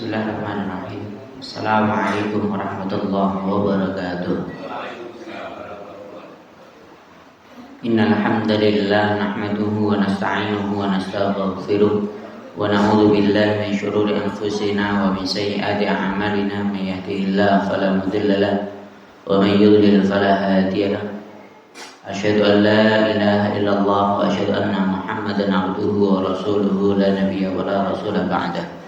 Bismillahirrahmanirrahim. Assalamualaikum warahmatullahi wabarakatuh. Innal hamdalillah nahmaduhu wa nasta'inuhu wa nastaghfiruh wa na'udzu billahi min shururi anfusina wa min sayyiati a'malina may yahdihillahu fala mudilla lahu wa may yudlil fala hadiya lahu. Asyhadu an la ilaha illallah wa asyhadu anna Muhammadan abduhu wa rasuluhu la nabiyya wa la rasula ba'dahu.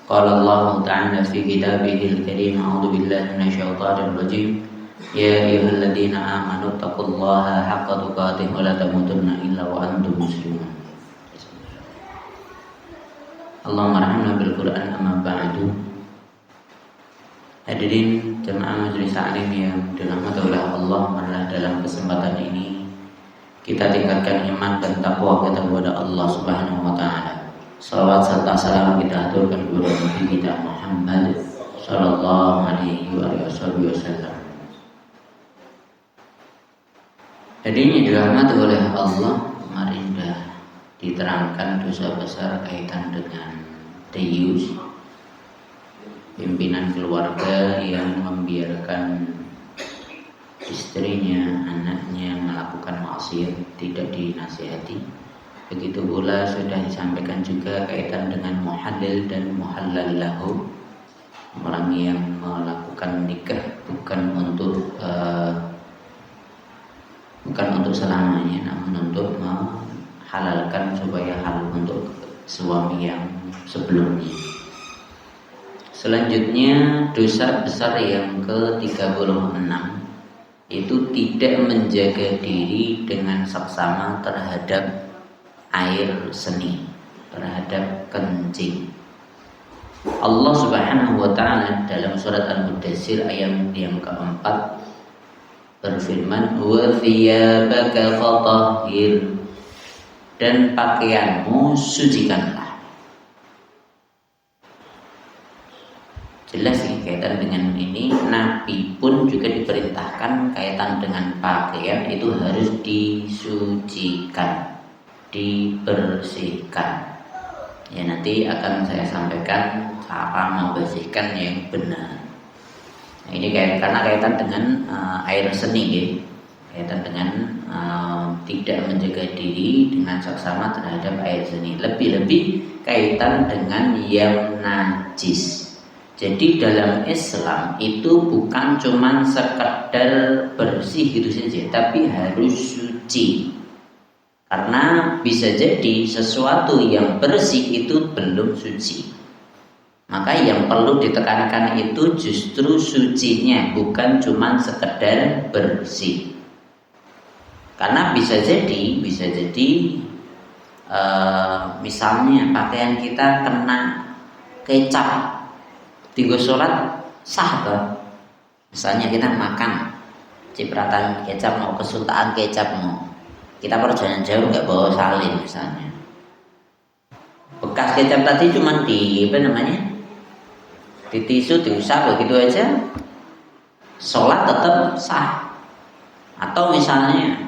Qala Allah Ta'ala fi kitabihil karim, a'udzu billahi minasyaitonir rajim. Ya ayyuhalladzina amanu taqullaha haqqa tuqatih wa la tamutunna illa wa antum muslimun. Allahumma arhamna bil Qur'an amma ba'du. Hadirin jemaah majelis taklim yang dirahmati oleh Allah, marilah dalam kesempatan ini kita tingkatkan iman dan takwa kita kepada Allah Subhanahu wa taala. Salawat serta salam kita aturkan kepada Nabi kita Muhammad sallallahu alaihi wasallam. Hadirin dirahmati oleh Allah, kemarin sudah diterangkan dosa besar kaitan dengan Deus, pimpinan keluarga yang membiarkan istrinya, anaknya melakukan maksiat tidak dinasihati. Begitu pula sudah disampaikan juga kaitan dengan muhallil dan muhallal lahu, orang yang melakukan nikah bukan untuk selamanya, namun untuk menghalalkan supaya halal untuk suami yang sebelumnya. Selanjutnya dosa besar yang ke-36 itu tidak menjaga diri dengan saksama terhadap air seni, terhadap kencing. Allah Subhanahu wa taala dalam surat Al-Mudaththir ayat yang keempat berfirman, wa thiyabaka fatahhir, dan pakaianmu sucikanlah. Jelas ini kaitan dengan ini. Nabi pun juga diperintahkan kaitan dengan pakaian itu harus disucikan, dibersihkan. Ya, nanti akan saya sampaikan cara membersihkan yang benar. Nah, ini karena kaitan dengan air seni, ya. Kaitan dengan tidak menjaga diri dengan saksama terhadap air seni. Lebih-lebih kaitan dengan yang najis. Jadi dalam Islam itu bukan cuma sekedar bersih gitu saja, tapi harus suci. Karena bisa jadi sesuatu yang bersih itu belum suci. Maka yang perlu ditekankan itu justru sucinya, bukan cuma sekedar bersih. Karena bisa jadi misalnya pakaian kita kena kecap, tiga sholat sah toh. Misalnya kita makan cipratan kecap, mau kesuntaan kecap, mau kita perjalanan jauh nggak bawa salin misalnya, bekas kecap tadi cuma di di tisu diusap begitu aja, sholat tetap sah. Atau misalnya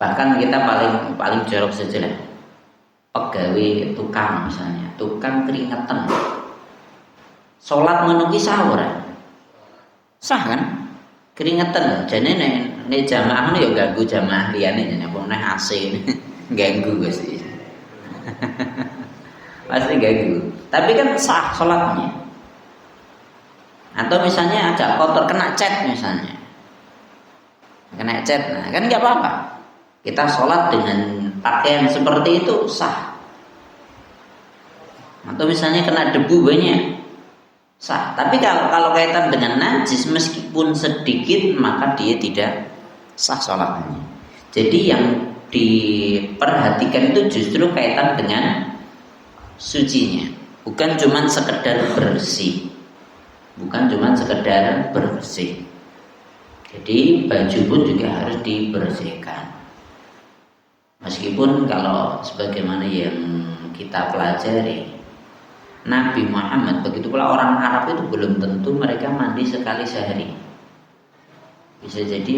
bahkan kita paling jorok saja lah, pegawai tukang misalnya, tukang keringetan, sholat menuki sahur sah kan? Keringetan, jadi nih jamaah ini ya ganggu jamaah liane, jadi apa nih AC ini ganggu guys, pasti ganggu. Tapi kan sah sholatnya. Atau misalnya agak kotor, kena cat misalnya, kena cat, nah kan nggak apa-apa. Kita sholat dengan pakaian seperti itu sah. Atau misalnya kena debu banyak, sah. Tapi kalau kaitan dengan najis meskipun sedikit maka dia tidak sah sholatnya. Jadi yang diperhatikan itu justru kaitan dengan sucinya, bukan cuma sekedar bersih. Jadi baju pun juga harus dibersihkan. Meskipun kalau sebagaimana yang kita pelajari, Nabi Muhammad, begitu pula orang Arab itu belum tentu mereka mandi sekali sehari. Bisa jadi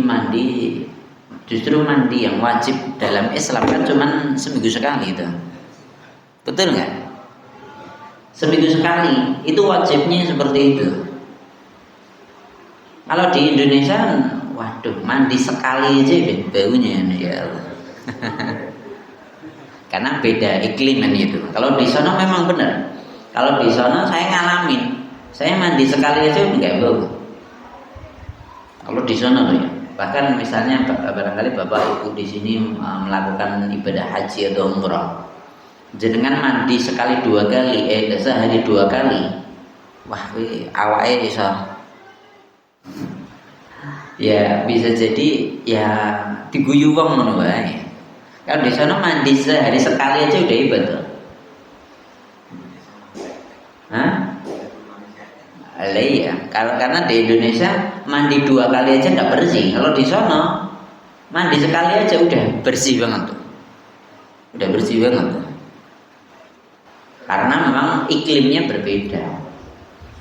justru mandi yang wajib dalam Islam kan cuma seminggu sekali itu. Betul nggak? seminggu sekali, itu wajibnya seperti itu. Kalau di Indonesia, waduh, mandi sekali aja deh baunya ya Allah. Karena beda ikliman itu. Kalau di sana memang benar. Kalau di sana saya ngalamin, saya mandi sekali aja nggak bau. Kalau di sana loh ya. Bahkan misalnya barangkali bapak ibu di sini melakukan ibadah haji atau umrah, jenengan mandi sekali 2 kali, sehari 2 kali, wah, awalnya bisa, ya bisa jadi ya diguyu wong ngono wae. Kalau di sana mandi sehari sekali aja udah ibadah. Hah? Iya, karena di Indonesia mandi 2 kali aja nggak bersih. Kalau di sana mandi sekali aja udah bersih banget tuh, udah bersih banget tuh. Karena memang iklimnya berbeda.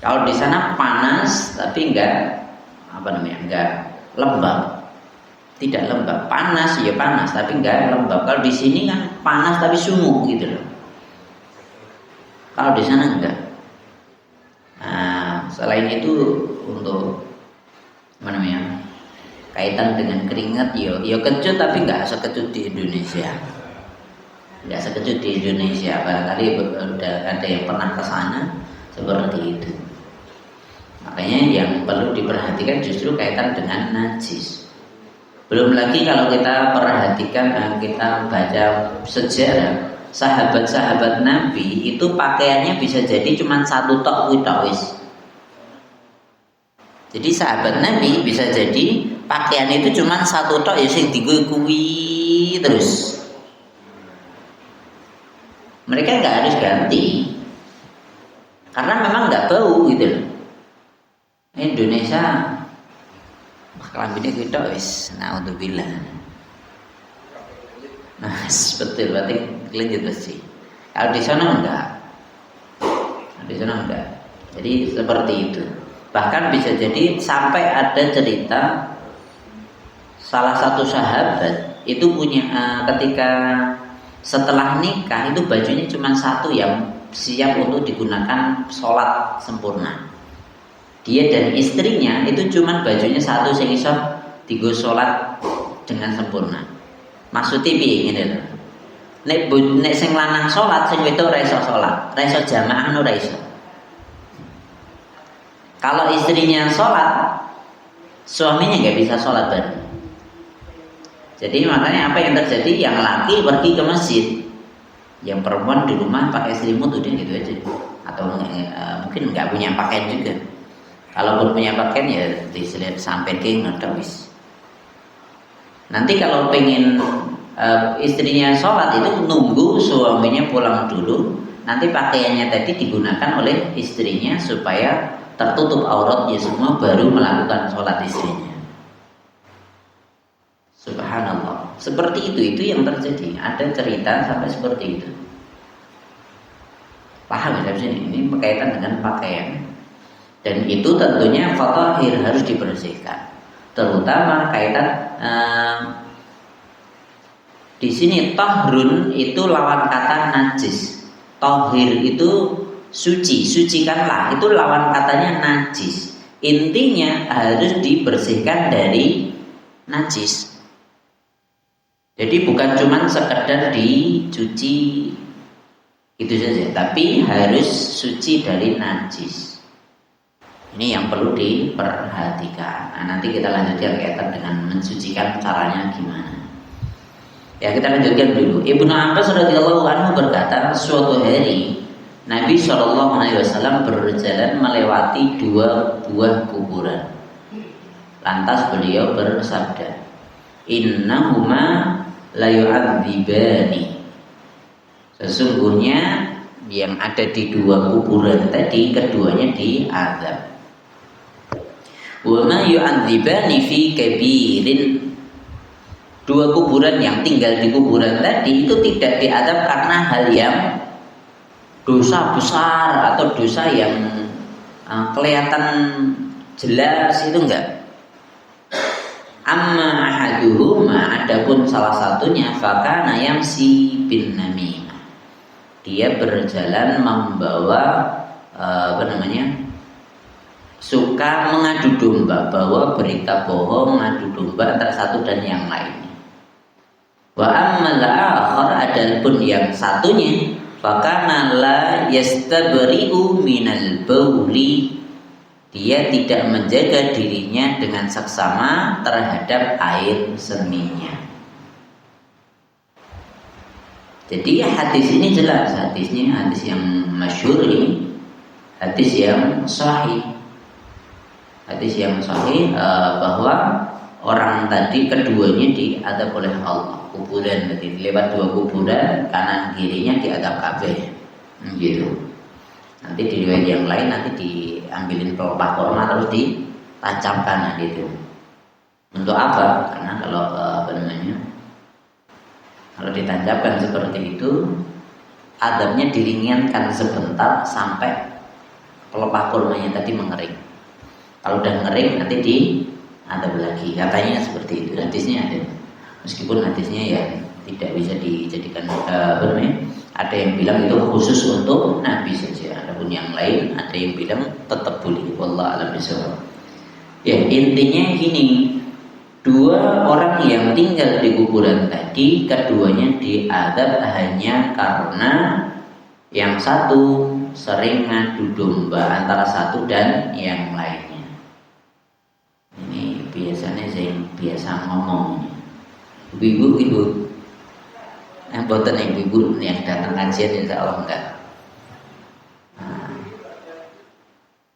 Kalau di sana panas tapi enggak enggak lembab, tidak lembab. Panas ya panas tapi enggak lembab. Kalau di sini kan panas tapi sumuk gitu loh. Kalau di sana enggak. Nah, selain itu untuk kaitan dengan keringat, ya kecut tapi enggak sekecut di Indonesia. Enggak sekecut di Indonesia. Barangkali udah ada yang pernah ke sana seperti itu. Makanya yang perlu diperhatikan justru kaitan dengan najis. Belum lagi kalau kita perhatikan, kita baca sejarah sahabat-sahabat Nabi itu pakaiannya bisa jadi cuma 1 tok wis. Jadi sahabat Nabi bisa jadi pakaian itu cuma 1 tok ya sing digui terus. Mereka nggak harus ganti karena memang nggak bau gitu loh. Indonesia kelambine kita wis naudzubillah. Nah, betul berarti lanjut bersih. Kalau di sana enggak. Di sana enggak. Jadi seperti itu. Bahkan bisa jadi sampai ada cerita salah satu sahabat itu punya ketika setelah nikah itu bajunya cuma 1 yang siap untuk digunakan sholat sempurna. Dia dan istrinya itu cuma bajunya 1 sing iso digo sholat dengan sempurna. Maksudnya piye ngene lho. Nek sing lanang sholat, sing wedok ora iso sholat, ora iso jamaah ora iso. Kalau istrinya sholat, suaminya nggak bisa sholat bareng. Jadi makanya apa yang terjadi? Yang laki pergi ke masjid, yang perempuan di rumah pakai selimut udah gitu aja. Atau mungkin nggak punya pakaian juga. Kalaupun punya pakaian ya diselir sampai ke wis. Nanti kalau pengen istrinya sholat itu nunggu suaminya pulang dulu. Nanti pakaiannya tadi digunakan oleh istrinya supaya tertutup auratnya semua baru melakukan sholat istrinya. Subhanallah. Seperti itu yang terjadi. Ada cerita sampai seperti itu. Paham ya sini? Ini berkaitan dengan pakaian. Dan itu tentunya fatahir harus dibersihkan. Terutama kaitan di sini tahrun itu lawan kata najis. Tahir itu suci, sucikanlah, itu lawan katanya najis. Intinya harus dibersihkan dari najis. Jadi bukan cuma sekedar dicuci itu saja, tapi harus suci dari najis. Ini yang perlu diperhatikan. Nah, nanti kita lanjutkan kaitan dengan mensucikan caranya gimana. Ya, kita lanjutkan dulu. Ibnu Abbas radhiyallahu anhu berkata, suatu hari Nabi SAW berjalan melewati 2 buah kuburan. Lantas beliau bersabda, innahuma la yu'adzibani. Sesungguhnya yang ada di 2 kuburan tadi keduanya diazab. Wa ma yu'adzibani fi kabirin. 2 kuburan yang tinggal di kuburan tadi itu tidak diazab karena hal yang dosa besar atau dosa yang kelihatan jelas, itu enggak. Amma ahaduhuma, adapun salah satunya fakana yamsi bin namimah, dia berjalan membawa suka mengadu domba, bawa berita bohong, mengadu domba antara satu dan yang lainnya. Wa ammal akhar, adapun yang satunya, fakana la yastabri'u minal bauli, dia tidak menjaga dirinya dengan seksama terhadap air seninya. Jadi hadis ini jelas, hadisnya hadis yang masyhur ini, hadis yang sahih. Hadis yang sahih bahwa orang tadi keduanya diadab oleh Allah, kuburan, jadi lewat dua kuburan, kanan kirinya diadab kabeh, gitu. Nanti di riwayat yang lain nanti diambilin pelepah korma terus ditancapkan, gitu. Untuk apa? Karena kalau ditancapkan seperti itu, adabnya diringankan sebentar sampai pelepah kormanya tadi mengering. Kalau udah ngering nanti diadab lagi. Katanya seperti itu. Hadisnya ada. Meskipun hadisnya ya tidak bisa dijadikan ada yang bilang itu khusus untuk Nabi saja. Adapun yang lain ada yang bilang tetap boleh. Wallahu a'lam bishawab. Ya, intinya gini. Dua orang yang tinggal di kuburan tadi, keduanya diadab hanya karena yang satu sering ngadu domba antara satu dan yang lainnya. Ini biasanya saya biasa ngomong. Ibu-ibu, boten ibu-ibu yang datang kajian insya Allah enggak.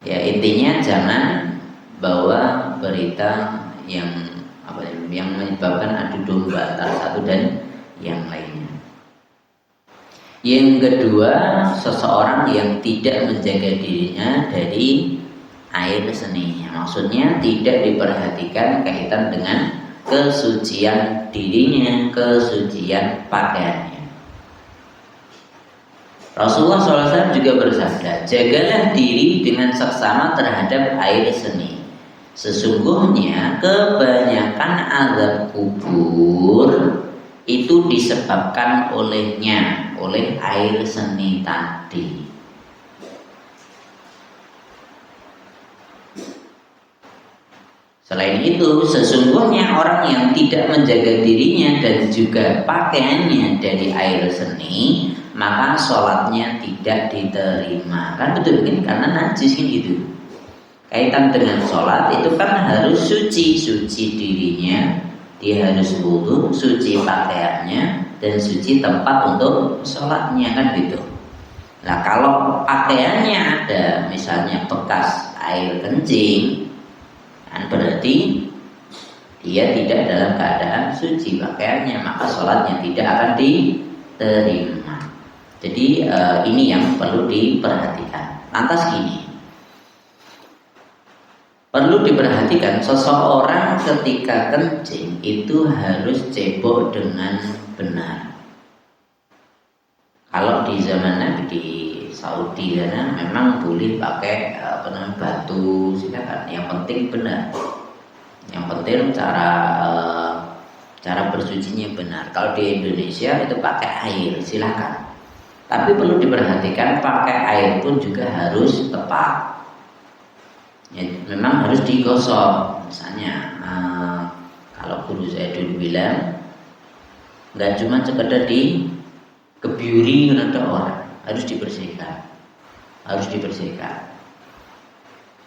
Ya intinya jangan bawa berita yang menyebabkan adu domba antara satu dan yang lainnya. Yang kedua, seseorang yang tidak menjaga dirinya dari air seninya. Maksudnya tidak diperhatikan kaitan dengan kesucian dirinya, kesucian pakaiannya. Rasulullah SAW juga bersabda, jagalah diri dengan seksama terhadap air seni. Sesungguhnya kebanyakan azab kubur itu disebabkan oleh air seni tadi. Selain itu, sesungguhnya orang yang tidak menjaga dirinya dan juga pakaiannya dari air seni, maka sholatnya tidak diterima. Kan betul kan? Karena najis kan gitu. Kaitan dengan sholat itu kan harus suci dirinya, dia harus wudu, suci pakaiannya, dan suci tempat untuk sholatnya kan gitu. Nah kalau pakaiannya ada misalnya bekas air kencing, kan berarti dia tidak dalam keadaan suci pakaiannya, maka sholatnya tidak akan diterima. Jadi ini yang perlu diperhatikan. Lantas gini, perlu diperhatikan seseorang ketika kencing itu harus cebok dengan benar. Kalau di zaman Nabi di Saudi sana memang boleh pakai batu, silakan. Yang penting benar. Yang penting cara bersucinya benar. Kalau di Indonesia itu pakai air, silakan. Tapi perlu diperhatikan pakai air pun juga harus tepat. Ya, memang harus digosok. Misalnya kalau guru saya dulu bilang nggak cuma sekedar dikebiuri ada orang, harus dibersihkan.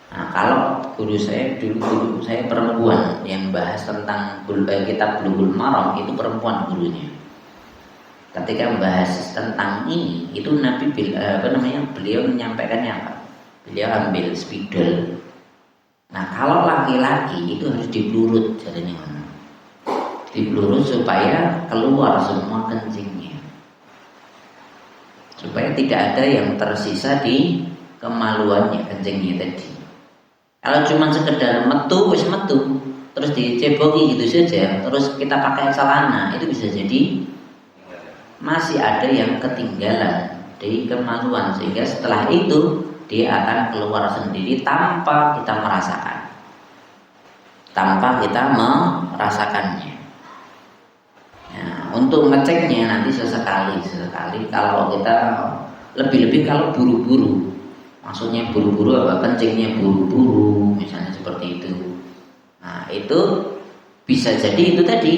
Nah, kalau guru saya dulu saya perempuan yang bahas tentang kitab Bulughul Maram, itu perempuan gurunya. Ketika membahas tentang ini, itu Nabi beliau menyampaikannya apa? Beliau ambil spidol. Nah kalau laki-laki itu harus dipelurut jadinya, dipelurut supaya keluar semua kencingnya, supaya tidak ada yang tersisa di kemaluannya kencingnya tadi. Kalau cuma sekedar metu terus diceboki gitu saja, terus kita pakai celana, itu bisa jadi masih ada yang ketinggalan di kemaluan, sehingga setelah itu dia akan keluar sendiri tanpa kita merasakannya. Nah, untuk ngeceknya nanti sesekali kalau kita lebih-lebih kalau buru-buru, maksudnya buru-buru apa, kencingnya buru-buru misalnya seperti itu. Nah itu bisa jadi itu tadi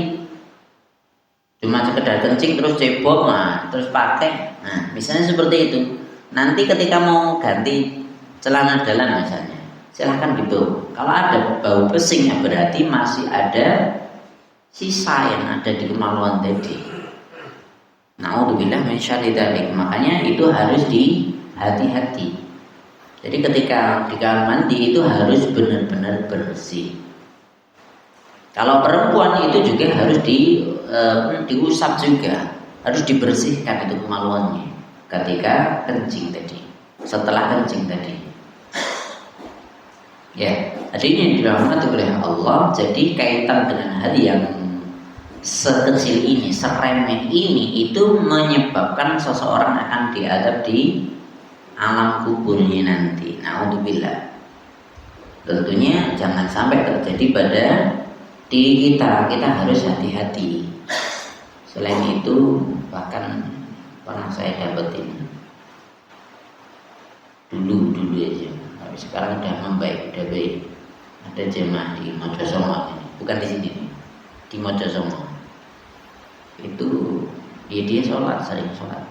cuma sekedar kencing terus cebok, nah, terus pakai, nah misalnya seperti itu. Nanti ketika mau ganti celana dalam misalnya, silahkan dibawa. Kalau ada bau pesing ya berarti masih ada sisa yang ada di kemaluan tadi. Na'udzubillah min syarri dzalik. Makanya itu harus dihati-hati. Jadi ketika di kamar mandi itu harus benar-benar bersih. Kalau perempuan itu juga harus diusap juga, harus dibersihkan itu kemaluannya ketika kencing tadi, setelah kencing tadi. Ya, hadirin yang dirahmati oleh Allah, jadi kaitan dengan hal yang sekecil ini, seremeh ini itu menyebabkan seseorang akan diadab di alam kuburnya nanti. Na'udzubillah. Tentunya jangan sampai terjadi pada diri kita harus hati-hati. Selain itu bahkan pernah saya dapetin dulu aja, tapi sekarang udah membaik, udah baik. Ada jemaah di Mojosongo, bukan di sini, di Mojosongo. Itu dia sering sholat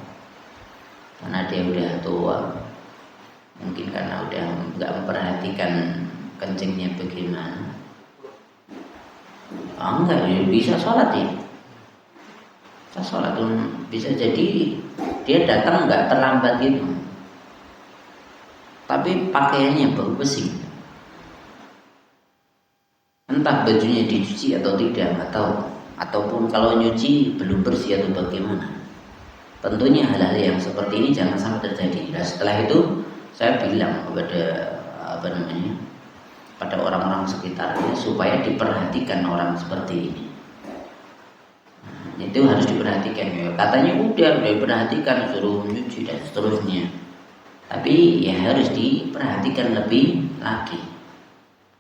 karena dia udah tua, mungkin karena udah nggak memperhatikan kencingnya bagaimana. Enggak, ya bisa sholat ya. Bisa sholat tuh bisa jadi dia datang nggak terlambat gitu. Tapi pakaiannya bau pesing. Entah bajunya dicuci atau tidak, nggak tahu. Ataupun kalau nyuci belum bersih atau bagaimana. Tentunya hal-hal yang seperti ini jangan sampai terjadi. Dan setelah itu saya bilang kepada pada orang-orang sekitarnya supaya diperhatikan orang seperti ini. Nah, itu harus diperhatikan ya. Katanya udah diperhatikan, suruh nyuci dan seterusnya. Tapi ya harus diperhatikan lebih lagi.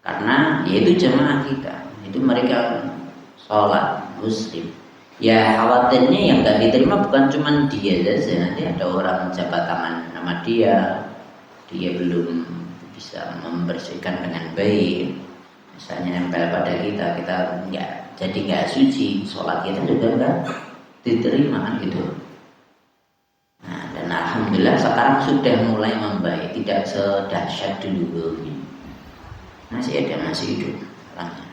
Karena yaitu jemaah kita, itu mereka sholat muslim. Ya khawatirnya yang gak diterima bukan cuma dia saja, nanti ada orang jabat tangan sama dia belum bisa membersihkan dengan baik, misalnya nempel pada kita nggak suci, sholat kita juga nggak diterima kan gitu. Nah, dan alhamdulillah sekarang sudah mulai membaik, tidak sedahsyat dulu. Masih masih hidup orangnya.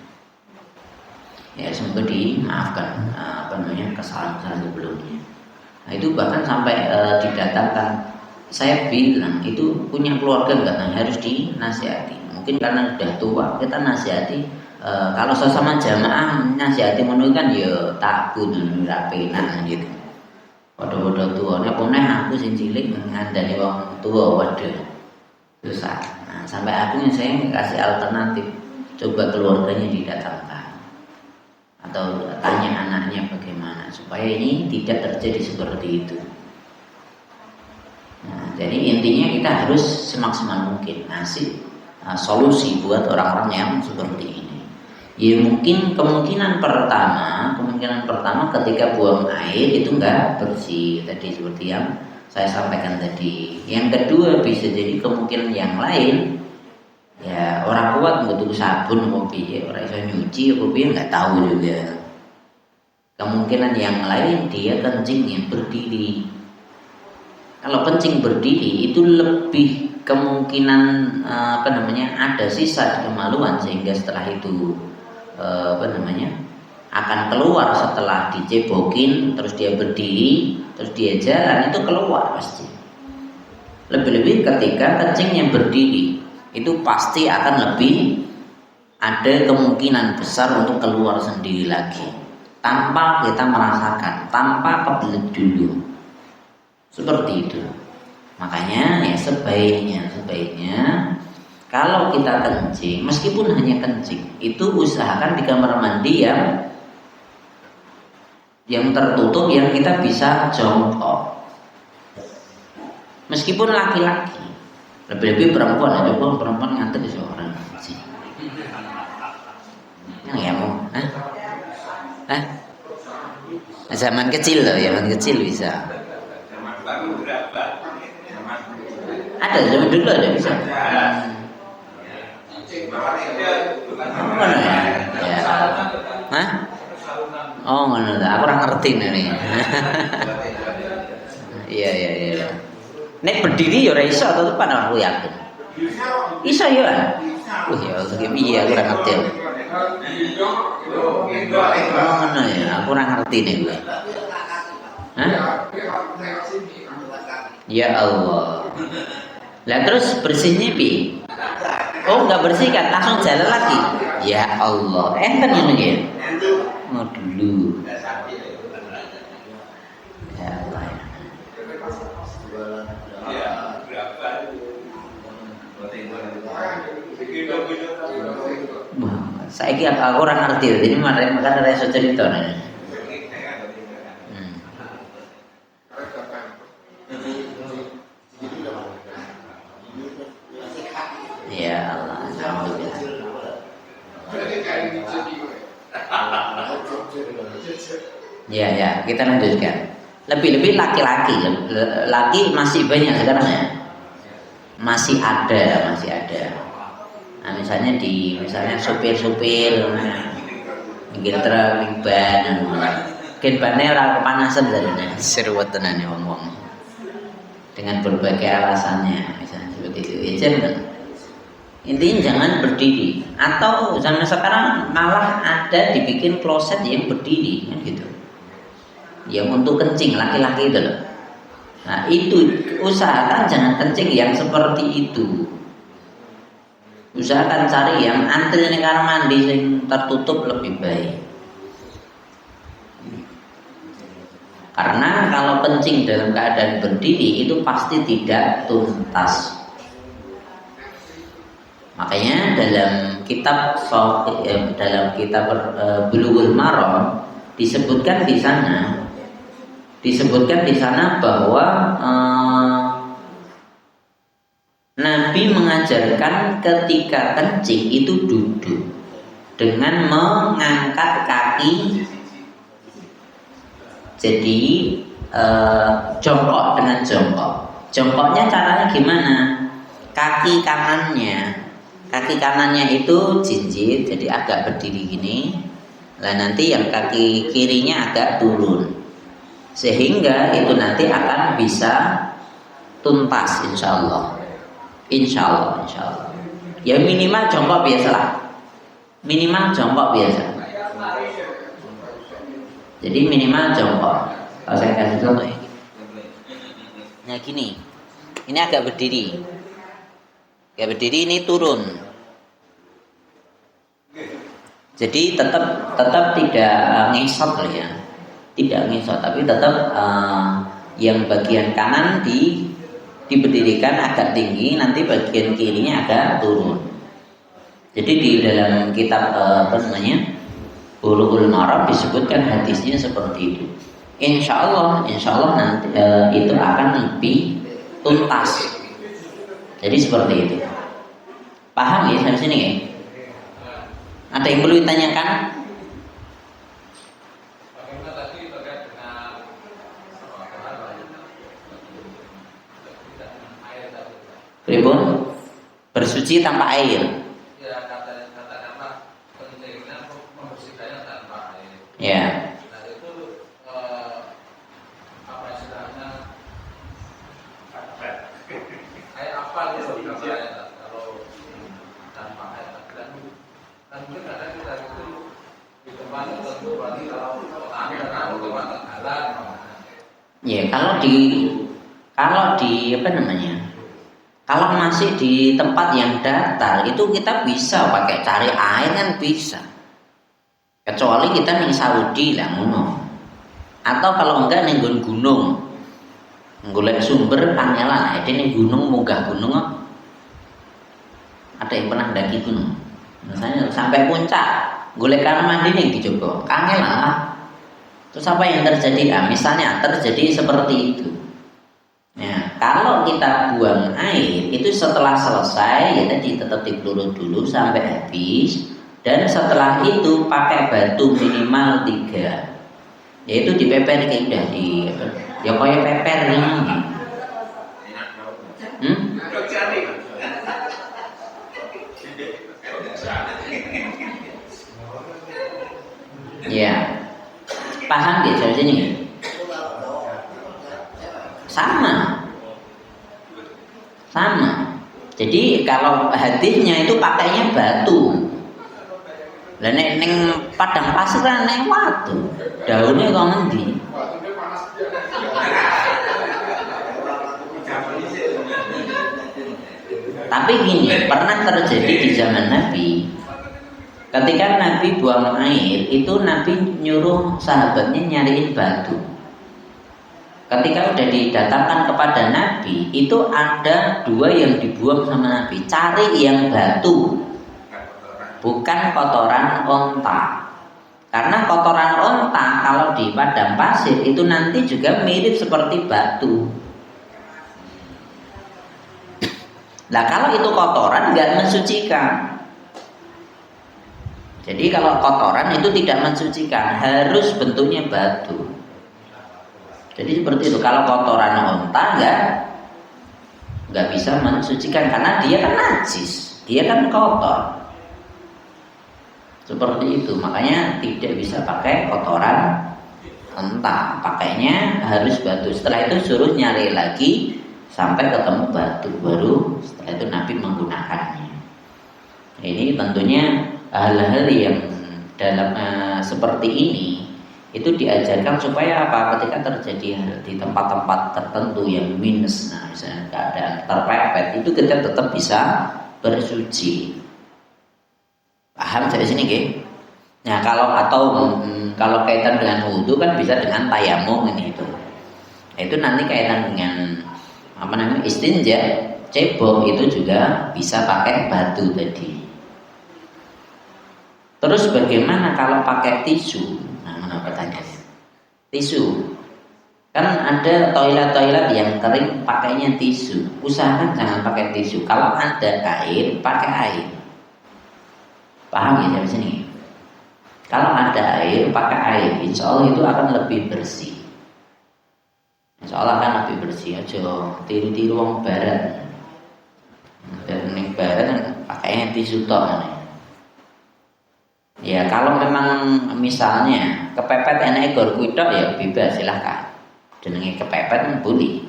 Ya semoga dimaafkan kesalahan sebelumnya. Nah itu bahkan sampai didatangkan. Saya bilang itu punya keluarga enggak, harus dinasihati. Mungkin karena sudah tua kita nasihati. Kalau sesama jamaah nasihati menurut kan ya takut rapinan gitu. Waduh tua, nek aku sing cilik ngandani wong tua, waduh susah. Nah, sampai akhirnya saya kasih alternatif, coba keluarganya didatangkan atau tanya anaknya bagaimana supaya ini tidak terjadi seperti itu. Nah, jadi intinya kita harus semaksimal mungkin ngasih solusi buat orang-orang yang seperti ini. Ya mungkin kemungkinan pertama ketika buang air itu enggak bersih tadi seperti yang saya sampaikan tadi. Yang kedua bisa jadi kemungkinan yang lain, ya orang kuat butuh sabun kopi, orang iso nyuci kopi nggak tahu juga. Kemungkinan yang lain dia kencingnya berdiri. Kalau kencing berdiri itu lebih kemungkinan ada sisa di kemaluan sehingga setelah itu akan keluar setelah dicebokin, terus dia berdiri, terus dia jalan itu keluar pasti. Lebih-lebih ketika kencing yang berdiri itu pasti akan lebih ada kemungkinan besar untuk keluar sendiri lagi tanpa kita merasakan, tanpa kebelet dulu. Seperti itu. Makanya ya sebaiknya kalau kita kencing, meskipun hanya kencing, itu usahakan di kamar mandi yang tertutup, yang kita bisa jongkok. Meskipun laki-laki, lebih-lebih perempuan, ada perempuan nganter di seorang sih. Yang ya mau, Zaman kecil loh, zaman kecil bisa. Ada zaman dulu ada bisa. Mana ya? Ya. Hah? Oh, mana? Aku kurang ngerti nih. Iya. Nek berdiri ya ora iso atau depan aku yakin. Iso ya. Ya Allah, piye aku ora ngerti. Oh, mana ya? Aku kurang ngerti nih gue. Hah? Ya Allah. Lah terus bersihnya pi? Oh nggak bersih kan, langsung jalan lagi. Ya Allah, enten ini ya. Oh dulu. Ya Allah. Saya kira aku orang ngerti, jadi makanya ada saya cerita nih. Ya Allah, alhamdulillah. Ya, kita lanjutkan. Lebih-lebih laki-laki, laki masih banyak sekarang ya. Masih ada. Nah, misalnya supir-supir, mungkin truk, ban, mungkin bannya orang kepanasan sebenarnya, seruat tenan ya wong-wong. Dengan berbagai alasannya, misalnya seperti itu. Ya jangan. Intinya jangan berdiri. Atau zaman sekarang malah ada dibikin kloset yang berdiri, kan gitu. Yang untuk kencing laki-laki itu loh. Nah itu usahakan jangan kencing yang seperti itu. Usahakan cari yang antri di kamar mandi yang tertutup lebih baik. Karena kalau kencing dalam keadaan berdiri itu pasti tidak tuntas. Makanya dalam kitab Bulughul Maram disebutkan di sana bahwa Nabi mengajarkan ketika kencing itu duduk dengan mengangkat kaki, jadi jongkok dengan jongkok. Jongkoknya caranya gimana? Kaki kanannya itu jinjit, jadi agak berdiri gini. Lah nanti yang kaki kirinya agak turun, sehingga itu nanti akan bisa tuntas insya Allah. Ya minimal jongkok biasa lah. Jadi minimal jongkok. Kalau saya kasih contoh ya. Nah gini, ini agak berdiri. Ini turun. Jadi tetap tidak ngesot lah ya. Tidak ngesot, tapi tetap yang bagian kanan diberdirikan agak tinggi, nanti bagian kirinya agak turun. Jadi di dalam kitab Bulughul Maram disebutkan hadisnya seperti itu. Insya Allah nanti itu akan lebih tuntas. Jadi seperti itu. Paham ya sampai sini ya? Ada yang perlu ditanyakan? Pripun? Bersuci tanpa air. Ya, kata-kata pentingnya membersihkannya tanpa air. Ya. Nah itu apa istilahnya? Kayak apa gitu kalau tanpa air? Dan mungkin kadang kita itu di tempat tertentu berarti kalau tangan tempat jalan. Ya kalau di apa namanya? Kalau masih di tempat yang datar itu kita bisa pakai cari air kan bisa. Kecuali kita di Saudi lah ngono. Atau kalau enggak ning gunung. Golek sumber kangelan, ini ning gunung munggah gunung. Ada yang pernah ndaki gunung. Misalnya sampai puncak, golek kamar mandi ning dicoba. Kangelan lah. Terus apa yang terjadi? Nah, misalnya terjadi seperti itu. Nah, kalau kita buang air itu setelah selesai ya tadi tetap dipelurut dulu sampai habis, dan setelah itu pakai batu minimal 3. Yaitu dipeper kayak udah di ya kaya peper ini. Ya, paham ya dari sini? Sama. Jadi kalau hadisnya itu pakainya batu. Lah nek ning padang pasir kan nek watu. Daunnya kok ngendi? Tapi gini, pernah terjadi di zaman Nabi. Ketika Nabi buang air, itu Nabi nyuruh sahabatnya nyariin batu. Ketika udah didatangkan kepada Nabi, itu ada 2 yang dibuang sama Nabi. Cari yang batu, bukan kotoran onta. Karena kotoran onta kalau di padang pasir itu nanti juga mirip seperti batu. Nah kalau itu kotoran nggak mensucikan. Jadi kalau kotoran itu tidak mensucikan, harus bentuknya batu. Jadi seperti itu. Kalau kotoran onta nggak bisa mensucikan karena dia kan najis, dia kan kotor. Seperti itu. Makanya tidak bisa pakai kotoran onta, pakainya harus batu. Setelah itu suruh nyari lagi sampai ketemu batu, baru setelah itu Nabi menggunakannya. Ini tentunya hal-hal yang dalam seperti ini itu diajarkan supaya apa? Ketika terjadi hal di tempat-tempat tertentu yang minus, nah misalnya keadaan terpepet, itu kita tetap bisa bersuci. Paham dari sini, ke? Nah kalau kaitan dengan wudhu kan bisa dengan tayamum ini itu. Itu nanti kaitan dengan istinja, cebok itu juga bisa pakai batu tadi. Terus bagaimana kalau pakai tisu? Nah, mana pertanyaannya? Tisu. Kan ada toilet yang kering pakainya tisu. Usahakan jangan pakai tisu. Kalau ada air, pakai air. Paham ya dari sini? Kalau ada air, pakai air. Insya Allah itu akan lebih bersih. Insya Allah akan lebih bersih. Aja tiru-tiru wong barat. Dan ning barat kan pakainya tisu tok. Ya kalau memang misalnya kepepet enak gor kuitok ya bebas silahkan. Jenenge kepepet kan boleh.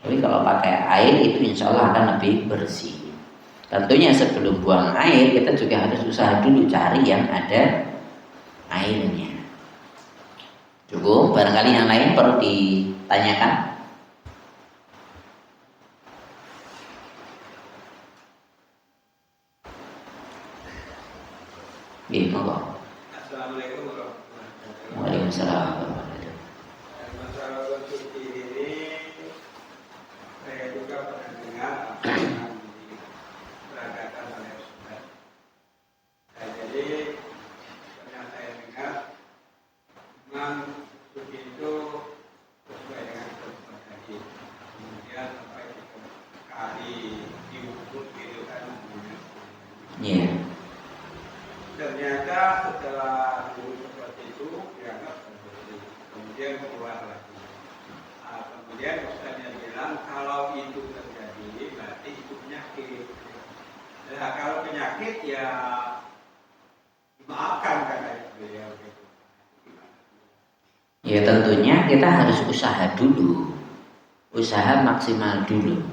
Tapi kalau pakai air itu insya Allah akan lebih bersih. Tentunya sebelum buang air kita juga harus usaha dulu cari yang ada airnya. Cukup, barangkali yang lain perlu ditanyakan. Iya, monggo. Assalamualaikum warahmatullahi wabarakatuh. Waalaikumsalam. Masalah bersuci ini saya juga pernah dengar apa yang diberagakan oleh Ustaz. Nah, jadi pernah saya dengar memang suci itu sesuai dengan ketentuan hadis. Kemudian sampai kali diukur gitu kan. Iya. Ternyata setelah dulu seperti itu dianggap bersih, kemudian keluar lagi. Kemudian Ustaznya bilang kalau itu terjadi berarti itu penyakit. Nah kalau penyakit ya dimaafkan kata beliau gitu. Ya tentunya kita harus usaha dulu, usaha maksimal dulu.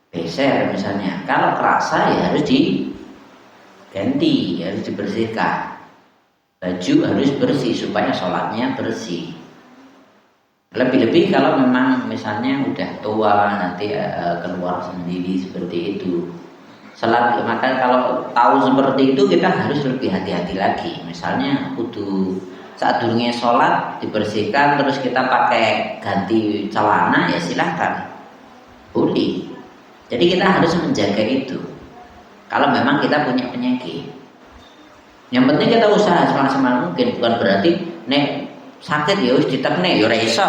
Beser misalnya, kalau kerasa ya harus diganti, harus dibersihkan. Baju harus bersih supaya sholatnya bersih. Lebih-lebih kalau memang misalnya udah tua nanti keluar sendiri seperti itu. Maka kalau tahu seperti itu kita harus lebih hati-hati lagi. Misalnya kudu saat durungnya sholat dibersihkan terus kita pakai ganti celana ya silahkan, boleh. Jadi kita harus menjaga itu. Kalau memang kita punya penyakit, yang penting kita usaha semaksimal mungkin. Bukan berarti nek sakit ya harus ditekne ya ora iso.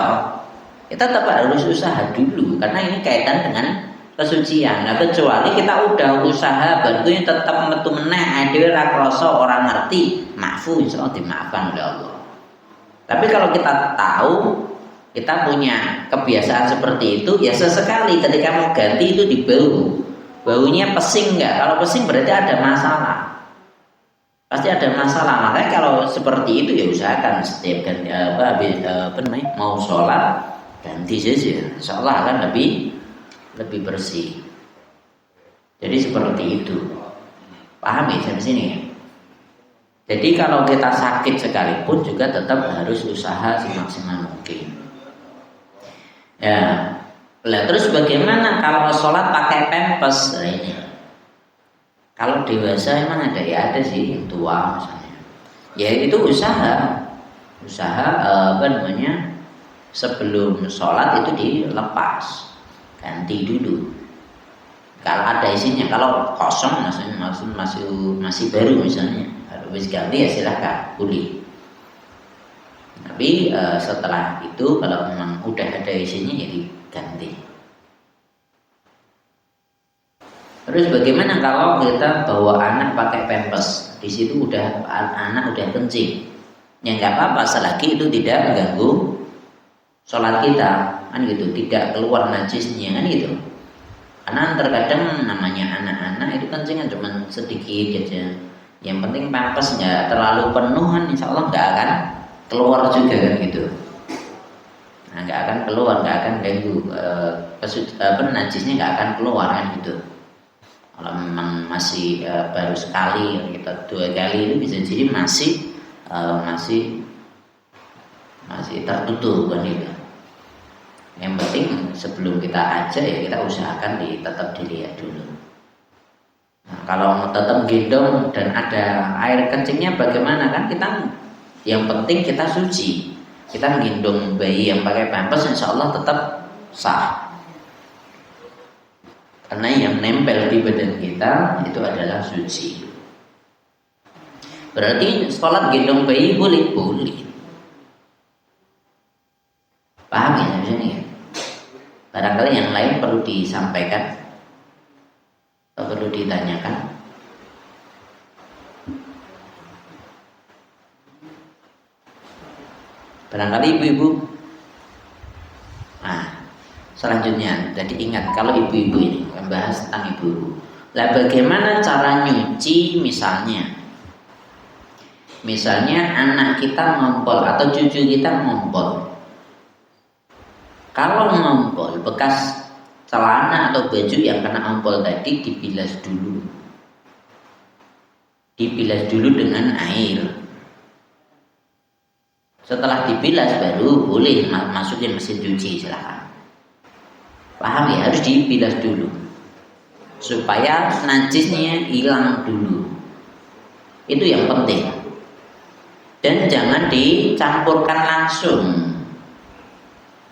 Kita tetap harus usaha dulu karena ini kaitan dengan kesucian. Nah, kecuali kita udah usaha bantunya tetap metu meneh dhewe ra krasa ora ngerti, maafu insyaallah dimaafkan oleh Allah. Tapi kalau kita tahu, kita punya kebiasaan seperti itu, ya sesekali ketika mau ganti itu di bau. Baunya pesing nggak? Kalau pesing berarti ada masalah. Pasti ada masalah. Makanya kalau seperti itu ya usahakan setiap ganti mau sholat ganti saja. Insya Allah akan lebih bersih. Jadi seperti itu. Paham ya sampai sini ya? Jadi kalau kita sakit sekalipun juga tetap harus usaha semaksimal mungkin. Ya, terus bagaimana kalau sholat pakai pempes? Nah, ini. Kalau dewasa emang ada ya, ada sih yang tua misalnya. Ya itu usaha sebelum sholat itu dilepas, ganti dulu. Kalau ada isinya, kalau kosong masih baru misalnya, habis ganti ya silahkan boleh. Tapi setelah itu kalau memang udah ada isinya ya diganti. Terus bagaimana kalau kita bawa anak pakai pampers? Di situ anak udah kencing. Ya nggak apa-apa selagi itu tidak mengganggu sholat kita, kan gitu, tidak keluar najisnya, kan gitu. Karena terkadang namanya anak-anak itu kencingan cuma sedikit aja. Yang penting pampers nggak terlalu penuh, kan insya Allah nggak akan keluar juga, kan gitu. Nah, nggak akan keluar, nggak akan ganggu najisnya nggak akan keluar, kan gitu. Kalau memang masih baru sekali, kita 2 kali itu bisa jadi masih tertutup, kan gitu. Yang penting sebelum kita aja ya kita usahakan tetap dilihat dulu. Nah, kalau tetap gendong dan ada air kencingnya bagaimana, kan kita yang penting kita suci. Kita gendong bayi yang pakai pampers insya Allah tetap sah. Karena yang nempel di badan kita itu adalah suci. Berarti sholat gendong bayi boleh. Paham ya sampai sini ya? Barangkali yang lain perlu disampaikan atau perlu ditanyakan. Barangkali ibu-ibu. Nah, selanjutnya, jadi ingat kalau ibu-ibu ini membahas tentang ibu-ibu. Lah bagaimana cara nyuci misalnya? Misalnya anak kita ngompol atau cucu kita ngompol. Kalau ngompol bekas celana atau baju yang kena ompol tadi dibilas dulu. Dibilas dulu dengan air. Setelah dibilas baru boleh masukin mesin cuci, silakan. Paham ya, harus dibilas dulu supaya najisnya hilang dulu. Itu yang penting. Dan jangan dicampurkan langsung.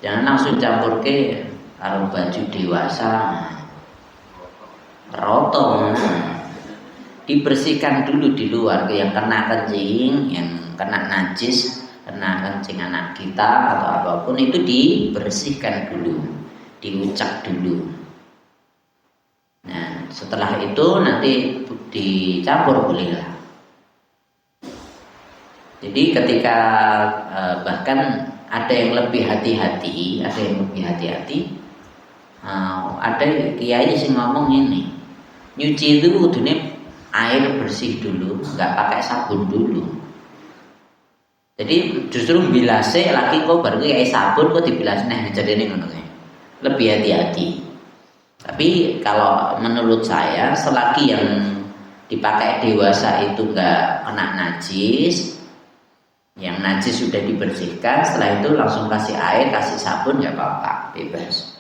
Jangan langsung campur ke karo baju dewasa. Rotong. Dibersihkan dulu di luar, yang kena kencing, yang kena najis, kena kencing anak kita atau apapun itu dibersihkan dulu, diucak dulu. Nah, setelah itu nanti dicampur bolehlah. Jadi ketika bahkan ada yang lebih hati-hati, ada kiai sih ngomong ini, nyuci itu kudune air bersih dulu, nggak pakai sabun dulu. Jadi justru bilase lagi kok baru kayak sabun kok dibilas jadi ini ngono. Lebih hati-hati. Tapi kalau menurut saya selagi yang dipakai dewasa itu nggak kena najis, yang najis sudah dibersihkan, setelah itu langsung kasih air, kasih sabun nggak apa-apa, bebas.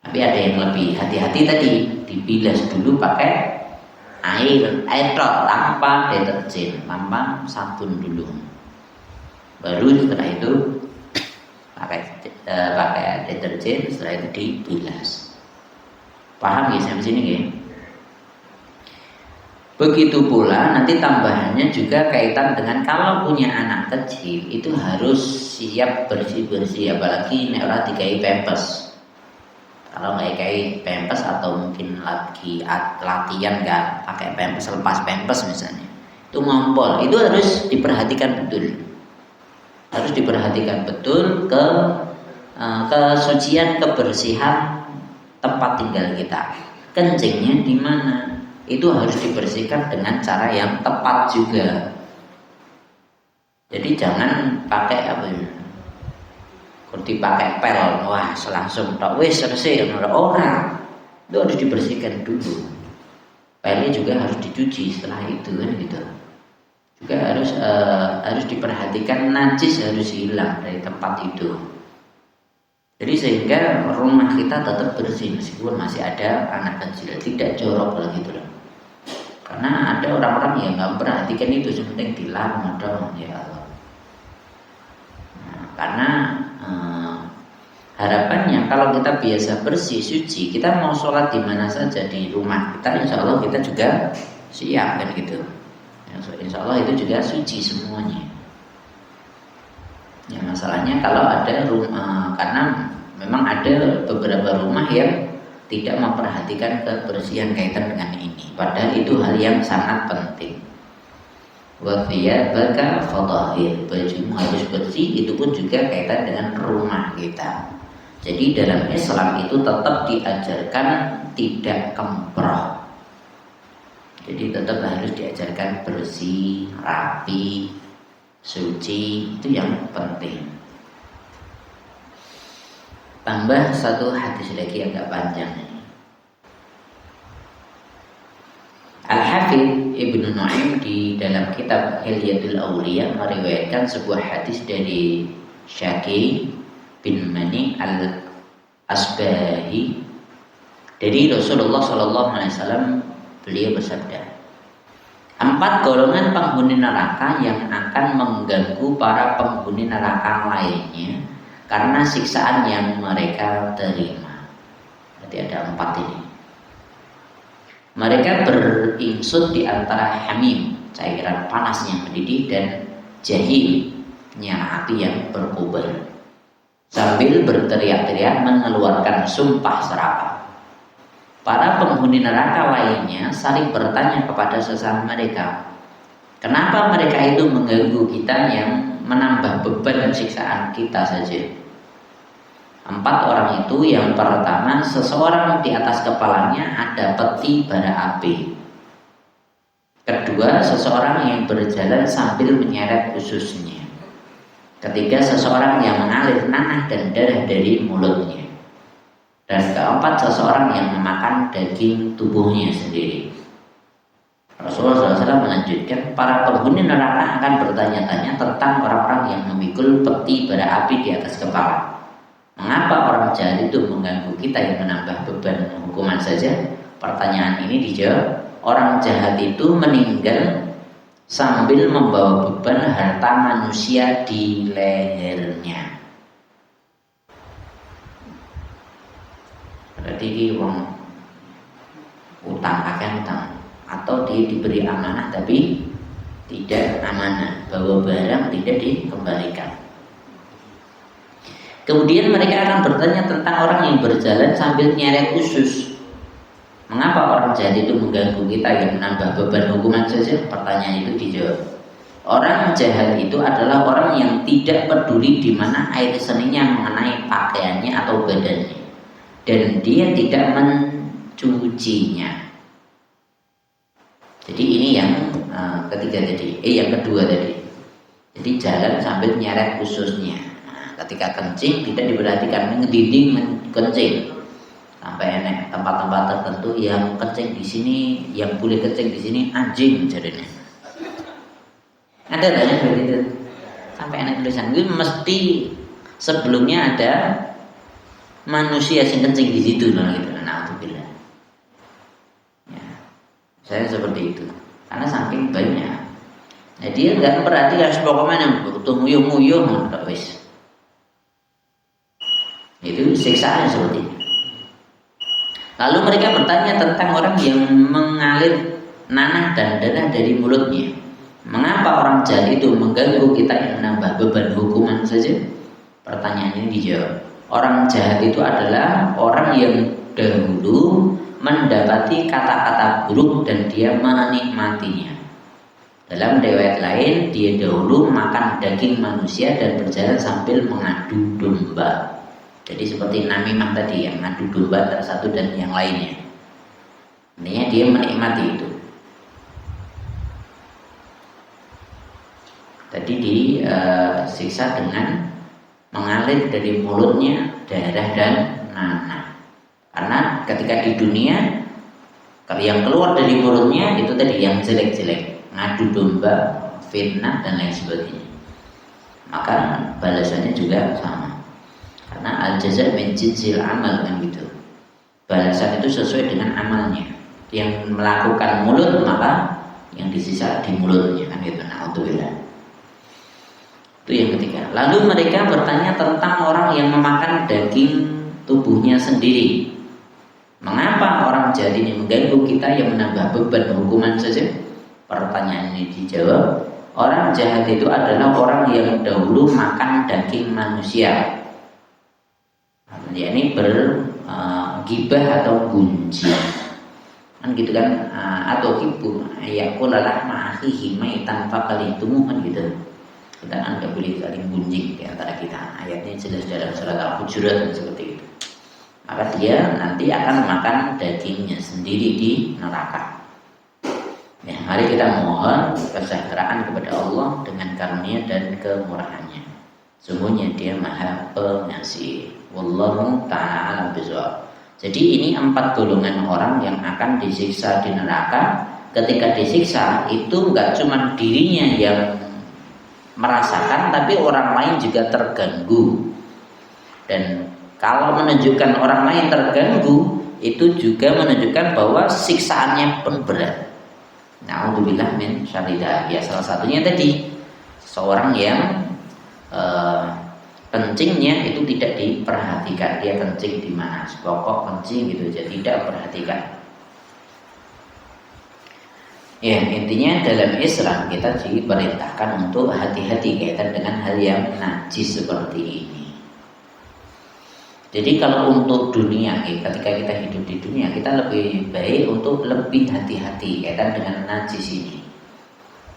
Tapi ada yang lebih hati-hati tadi, dibilas dulu pakai air tanpa deterjen, tanpa sabun dulu. Baru setelah itu pakai deterjen, setelah itu dibilas. Paham ya sampai sini ya? Begitu pula nanti tambahannya juga kaitan dengan kalau punya anak kecil itu harus siap bersih-bersih, apalagi nek ora dikai pampers. Kalau nggak dikai pampers atau mungkin lagi latihan nggak pakai pampers, lepas pampers misalnya, itu ngompol, itu harus diperhatikan betul. harus diperhatikan betul kesucian, kebersihan tempat tinggal kita. Kencingnya di mana? Itu harus dibersihkan dengan cara yang tepat juga. Jadi jangan pakai apa ya? Seperti pakai pel, wah langsung tak wis selesai orang. Itu harus dibersihkan dulu. Pelnya juga harus dicuci setelah itu kan gitu. Juga harus diperhatikan najis harus hilang dari tempat itu. Jadi sehingga rumah kita tetap bersih meskipun masih ada anak kecil, tidak jorok lah gitu loh. Karena ada orang-orang yang nggak perhatikan itu, sepenting dilarang dong ya Allah. Nah, karena harapannya kalau kita biasa bersih suci, kita mau sholat di mana saja di rumah kita, insya Allah kita juga siap kan gitu. Insya Allah itu juga suci semuanya. Ya masalahnya kalau ada rumah, karena memang ada beberapa rumah yang tidak memperhatikan kebersihan kaitan dengan ini. Padahal itu hal yang sangat penting. Wa thiyabaka fadhahir, bajumu harus bersih, itu pun juga kaitan dengan rumah kita. Jadi dalam Islam itu tetap diajarkan tidak kemproh. Jadi tetap harus diajarkan bersih, rapi, suci, itu yang penting. Tambah satu hadis lagi agak panjang ini. Al-Hafidz Ibnu Nu'aim di dalam kitab Hilyatul Awliya meriwayatkan sebuah hadis dari Syaqi bin Mani al-Asbahi dari Rasulullah SAW. Beliau bersabda, 4 golongan penghuni neraka yang akan mengganggu para penghuni neraka lainnya karena siksaan yang mereka terima. Berarti ada 4 ini. Mereka beringsut di antara hamim, cairan panas yang mendidih, dan jahim, nyala api yang berkobar, sambil berteriak-teriak mengeluarkan sumpah serapah. Para penghuni neraka lainnya saling bertanya kepada sesama mereka, kenapa mereka itu mengganggu kita yang menambah beban siksaan kita saja? 4 orang itu, yang pertama, seseorang di atas kepalanya ada peti bara api. Kedua, seseorang yang berjalan sambil menyeret ususnya. Ketiga, seseorang yang mengalir nanah dan darah dari mulutnya. Dan keempat, seseorang yang memakan daging tubuhnya sendiri. Rasulullah SAW melanjutkan, para penghuni neraka akan bertanya-tanya tentang orang-orang yang memikul peti bara api di atas kepala. Mengapa orang jahat itu mengganggu kita yang menambah beban hukuman saja? Pertanyaan ini dijawab, orang jahat itu meninggal sambil membawa beban harta manusia di lehernya. Berarti dia uang utang akan utang, atau dia diberi amanah tapi tidak amanah, bawa barang tidak dikembalikan. Kemudian mereka akan bertanya tentang orang yang berjalan sambil nyeret usus. Mengapa orang jahat itu mengganggu kita yang menambah beban hukuman saja? Pertanyaan itu dijawab, orang jahat itu adalah orang yang tidak peduli di mana air seninya mengenai pakaiannya atau badannya, dan dia tidak mencucinya. Jadi ini yang ketiga tadi, yang kedua tadi. Jadi jalan sambil nyeret ususnya. Nah, ketika kencing tidak diperhatikan, ngedinding kencing. Sampai enak tempat-tempat tertentu yang kencing di sini, yang boleh kencing di sini anjing jadinya. Ada banyak begitu. Sampai enak tulisan itu mesti sebelumnya ada manusia yang kencing di situ, gitu. Alhamdulillah. Ya, saya seperti itu. Karena saking banyak. Nah, dia nggak perhatikan pokoknya yang butuh nguyuh-nguyuh, nggak wis. Itu siksaan seperti itu. Lalu mereka bertanya tentang orang yang mengalir nanah dan darah dari mulutnya. Mengapa orang jahat itu mengganggu kita yang menambah beban hukuman saja? Pertanyaan ini dijawab, orang jahat itu adalah orang yang dahulu mendapati kata-kata buruk dan dia menikmatinya. Dalam riwayat lain, dia dahulu makan daging manusia dan berjalan sambil mengadu domba. Jadi seperti namimah tadi, yang ngadu domba antara satu dan yang lainnya. Intinya dia menikmati itu. Tadi disiksa dengan mengalir dari mulutnya darah dan nanah. Karena ketika di dunia, yang keluar dari mulutnya itu tadi yang jelek-jelek, ngadu domba, fitnah dan lain sebagainya. Maka balasannya juga sama. Karena al-jaza' min jinsil amal kan gitu. Balasan itu sesuai dengan amalnya. Yang melakukan mulut maka yang disisa di mulutnya kan gitu. Na'udzubillah. Itu yang ketiga. Lalu mereka bertanya tentang orang yang memakan daging tubuhnya sendiri. Mengapa orang jahat ini mengganggu kita yang menambah beban hukuman saja? Pertanyaan ini dijawab, orang jahat itu adalah orang yang dahulu makan daging manusia. Ini bergibah atau gunjing. Kan gitu kan, atau kibu ayakulalah ma'akhihi maitan faqalitumu kan gitu. Kita Anda boleh saling gunjing di antara kita. Ayatnya jelas dalam surat Al-Hujurat seperti itu. Maka dia nanti akan makan dagingnya sendiri di neraka. Ya, mari kita mohon kesejahteraan kepada Allah dengan karunia dan kemurahannya. Sungguhnya dia Maha Pengasih. Wallahu ta'ala bizawab. Jadi ini 4 golongan orang yang akan disiksa di neraka. Ketika disiksa itu enggak cuma dirinya yang merasakan, tapi orang lain juga terganggu. Dan kalau menunjukkan orang lain terganggu, itu juga menunjukkan bahwa siksaannya pun berat. Na'udzubillah min syarriha. Ya, salah satunya tadi seorang yang kencingnya itu tidak diperhatikan. Dia kencing di mana? Pokok kencing gitu aja, tidak perhatikan. Ya, intinya dalam Islam kita diperintahkan untuk hati-hati kaitan dengan hal yang najis seperti ini. Jadi kalau untuk dunia, ketika kita hidup di dunia, kita lebih baik untuk lebih hati-hati kaitan dengan najis ini.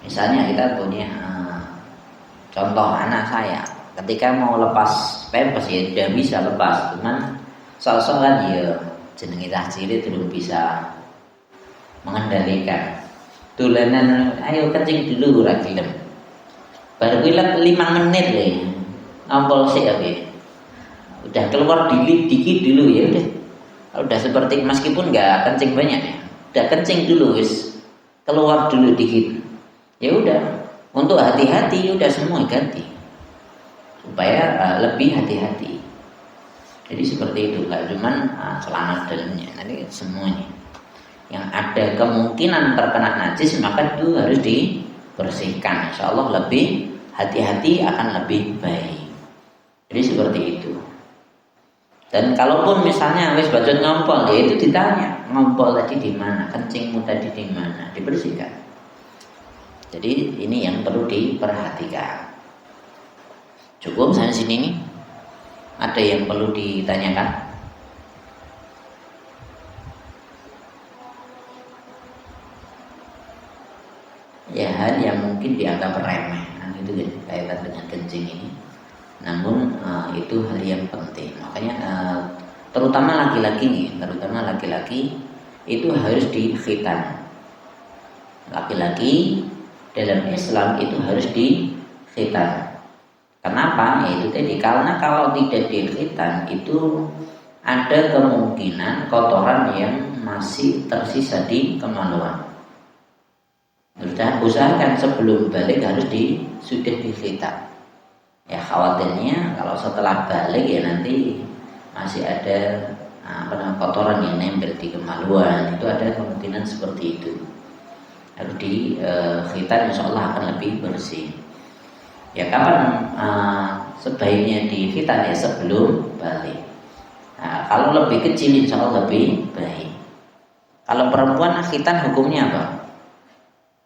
Misalnya kita punya contoh anak saya, ketika mau lepas pampers ya udah bisa lepas, cuman soal-soal kan ya jenenge cilik belum bisa mengendalikan. Dolanan ayo kencing dulu ora gelem. Baru bilang 5 menit le. Ampol sik ya. Udah keluar dikit dulu ya udah. Kalau udah seperti meskipun enggak kencing banyak ya. Udah kencing dulu wis. Keluar dulu dikit. Ya udah. Untuk hati-hati udah semua ganti. Supaya lebih hati-hati. Jadi seperti itu, enggak cuman celana dalamnya, nanti semuanya. Yang ada kemungkinan terkena najis maka itu harus dibersihkan. Insya Allah lebih hati-hati akan lebih baik. Jadi seperti itu. Dan kalaupun misalnya wis bacot ngompol, ya itu ditanya ngompol tadi di mana, kencingmu tadi di mana, dibersihkan. Jadi ini yang perlu diperhatikan. Cukup sampai sini nih. Ada yang perlu ditanyakan? Ya, hal yang mungkin dianggap remeh, itu kaitan dengan kencing ini. Namun itu hal yang penting. Makanya terutama laki-laki itu harus dikhitan. Laki-laki dalam Islam itu harus dikhitan. Kenapa? Itu tadi karena kalau tidak dikhitan itu ada kemungkinan kotoran yang masih tersisa di kemaluan. Usahakan sebelum balik harus sudah dikhitan. Ya khawatirnya kalau setelah balik ya nanti masih ada kotoran yang nempel di kemaluan, itu ada kemungkinan seperti itu. Harus dikhitan, insya Allah akan lebih bersih. Ya kapan sebaiknya dikhitan? Ya sebelum balik. Nah, kalau lebih kecil insya Allah lebih baik. Kalau perempuan khitan hukumnya apa?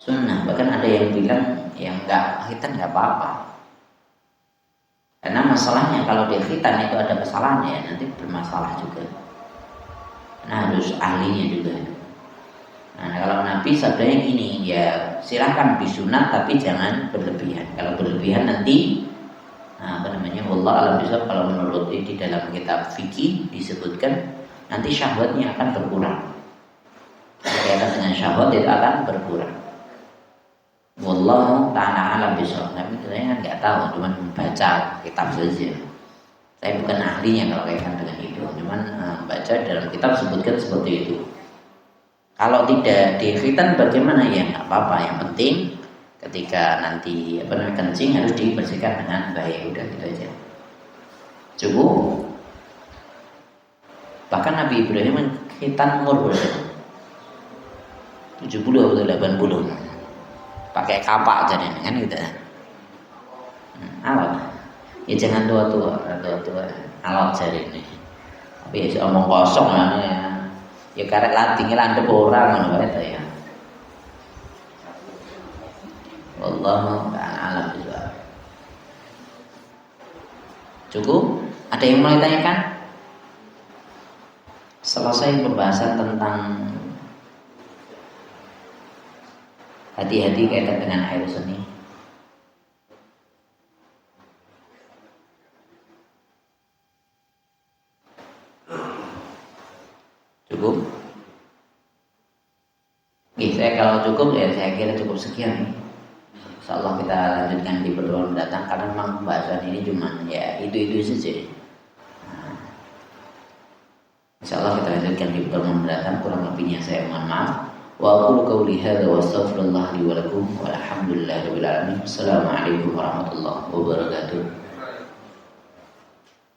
Sunnah. Bahkan ada yang bilang yang enggak khitan enggak apa-apa. Karena masalahnya kalau dia khitan itu ada kesalahan ya nanti bermasalah juga. Nah harus ahlinya juga. Nah, kalau Nabi sabdanya gini, ya silahkan disunat tapi jangan berlebihan. Kalau berlebihan nanti apa namanya, Allah alam bisa, kalau menurut di dalam kitab fikih disebutkan nanti syahwatnya akan berkurang. Berkaitan dengan syahwat itu akan berkurang. Wallahu ta'ala alam bisa. Tapi saya kan nggak tahu, cuma baca kitab saja. Saya bukan ahlinya kalau kaitan dengan itu, cuman baca dalam kitab sebutkan seperti itu. Kalau tidak dikhitan bagaimana, ya nggak apa-apa. Yang penting ketika nanti apa namanya kencing harus dibersihkan dengan baik, udah gitu aja. Cukup. Bahkan Nabi Ibrahim menghitan umur berapa? 70 atau 80. Pakai kapak aja nih kan gitu. Alat. Ya jangan tua-tua. Alat jari ini. Tapi ya omong kosong ya. Ya karek ladingnya landep orang ngono wae ya. Wallahu ta'ala alam bisawab. Cukup? Ada yang mau ditanyakan? Selesai pembahasan tentang hati-hati kaitan dengan air seni. Cukup? Oke, saya kalau cukup ya saya kira cukup sekian. Insyaallah kita lanjutkan di pertemuan mendatang karena memang pembahasan ini cuma ya itu saja. Nah, insyaallah kita lanjutkan di pertemuan mendatang. Kurang lebihnya saya mohon maaf. Wa aqulu qawli hadza wa astaghfirullah li wa lakum walhamdulillahirabbil alamin. Assalamualaikum warahmatullahi wabarakatuh.